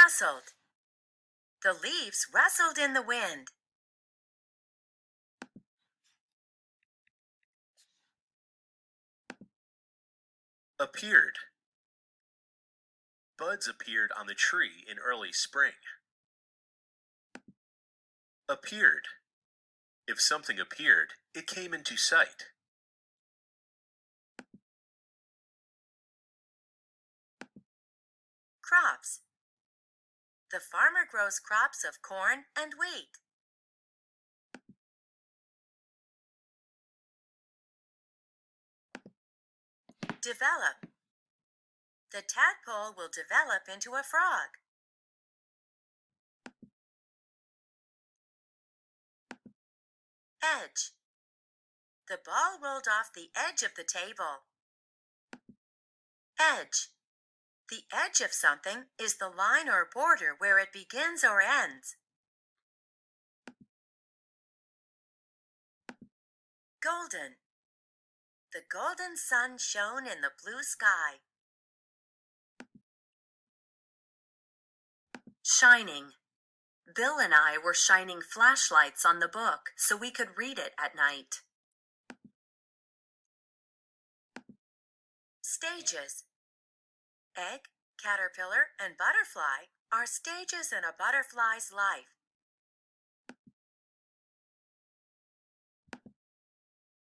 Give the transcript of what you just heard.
rustled. The leaves rustled in the wind. Appeared. Buds appeared on the tree in early spring. Appeared. If something appeared, it came into sight. Crops. The farmer grows crops of corn and wheat. Develop. The tadpole will develop into a frog. Edge. The ball rolled off the edge of the table. Edge. The edge of something is the line or border where it begins or ends. Golden. The golden sun shone in the blue sky. Shining. Bill and I were shining flashlights on the book so we could read it at night. Stages. Egg, caterpillar, and butterfly are stages in a butterfly's life.